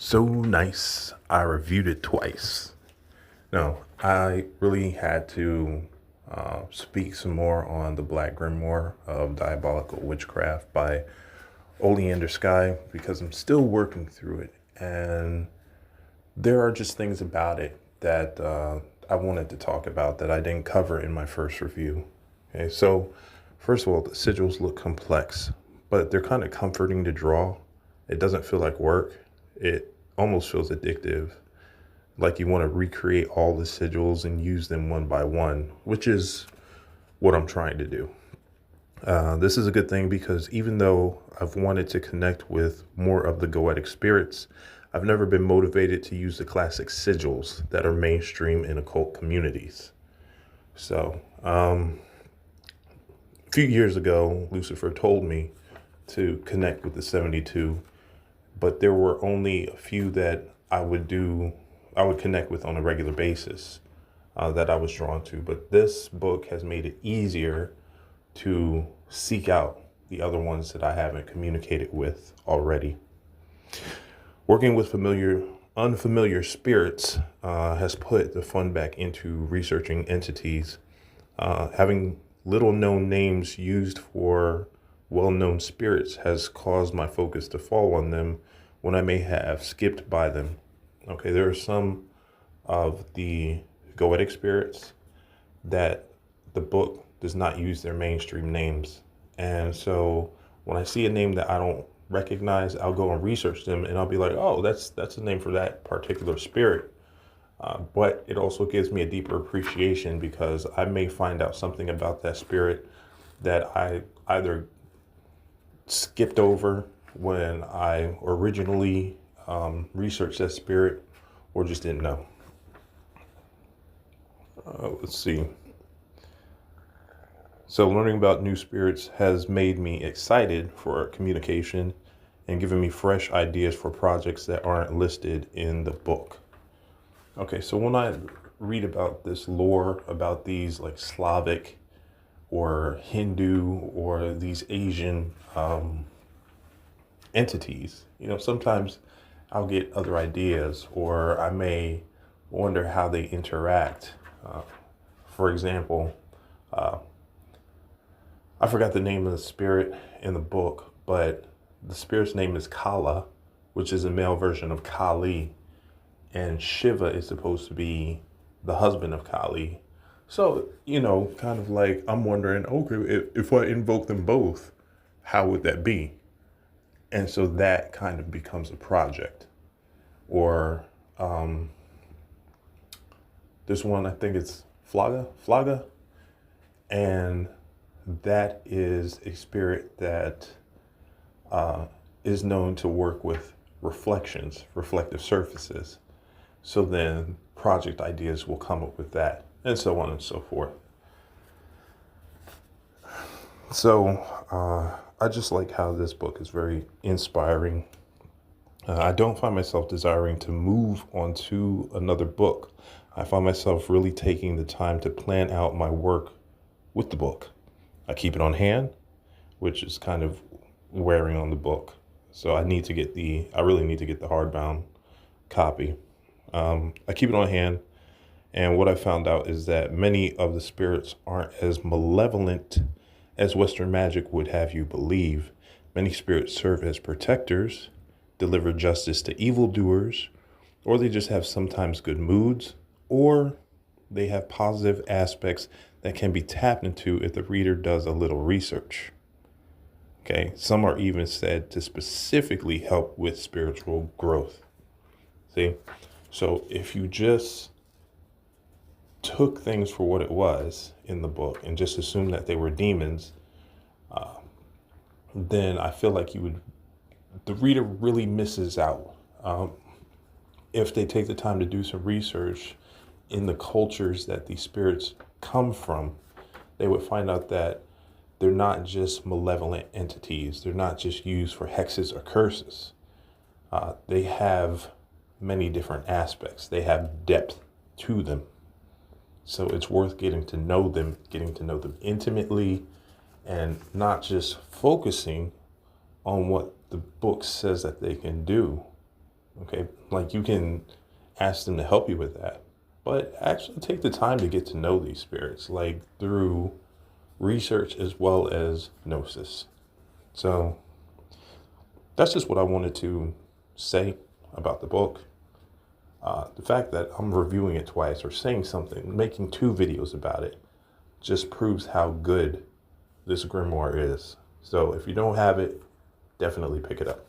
So nice. I reviewed it twice. No, I really had to speak some more on the Black Grimoire of Diabolical Witchcraft by Oleander Sky because I'm still working through it. And there are just things about it that I wanted to talk about that I didn't cover in my first review. Okay, so first of all, the sigils look complex, but they're kind of comforting to draw. It doesn't feel like work. It almost feels addictive, like you want to recreate all the sigils and use them one by one, which is what I'm trying to do. This is a good thing because even though I've wanted to connect with more of the goetic spirits, I've never been motivated to use the classic sigils that are mainstream in occult communities. So, a few years ago, Lucifer told me to connect with the 72, but there were only a few that I would connect with on a regular basis that I was drawn to. But this book has made it easier to seek out the other ones that I haven't communicated with already. Working with unfamiliar spirits has put the fun back into researching entities. Having little known names used for well-known spirits has caused my focus to fall on them when I may have skipped by them. Okay, there are some of the goetic spirits that the book does not use their mainstream names. And so when I see a name that I don't recognize, I'll go and research them and I'll be like, oh, that's a name for that particular spirit. But it also gives me a deeper appreciation because I may find out something about that spirit that I either skipped over when I originally researched that spirit or just didn't know. Let's see. So learning about new spirits has made me excited for communication and given me fresh ideas for projects that aren't listed in the book. Okay, so when I read about this lore, about these like Slavic or Hindu or these Asian entities, sometimes I'll get other ideas or I may wonder how they interact. For example, I forgot the name of the spirit in the book, but the spirit's name is Kala, which is a male version of Kali. And Shiva is supposed to be the husband of Kali. So, kind of like I'm wondering, okay, if I invoke them both, how would that be? And so that kind of becomes a project. Or this one, I think it's Flaga. And that is a spirit that is known to work with reflective surfaces. So then project ideas will come up with that, and so on and so forth. So I just like how this book is very inspiring. I don't find myself desiring to move on to another book. I find myself really taking the time to plan out my work with the book. I keep it on hand, which is kind of wearing on the book. So I really need to get the hardbound copy. I keep it on hand, and what I found out is that many of the spirits aren't as malevolent as Western magic would have you believe. Many spirits serve as protectors, deliver justice to evildoers, or they just have sometimes good moods, or they have positive aspects that can be tapped into if the reader does a little research. Okay, some are even said to specifically help with spiritual growth. See? So if you just took things for what it was in the book and just assumed that they were demons, then I feel like the reader really misses out. If they take the time to do some research in the cultures that these spirits come from, they would find out that they're not just malevolent entities. They're not just used for hexes or curses. They have many different aspects. They have depth to them. So it's worth getting to know them intimately, and not just focusing on what the book says that they can do, Okay, like you can ask them to help you with that, but actually take the time to get to know these spirits, like through research as well as gnosis. So that's just what I wanted to say about the book. The fact that I'm reviewing it twice or saying something, making 2 videos about it, just proves how good this grimoire is. So if you don't have it, definitely pick it up.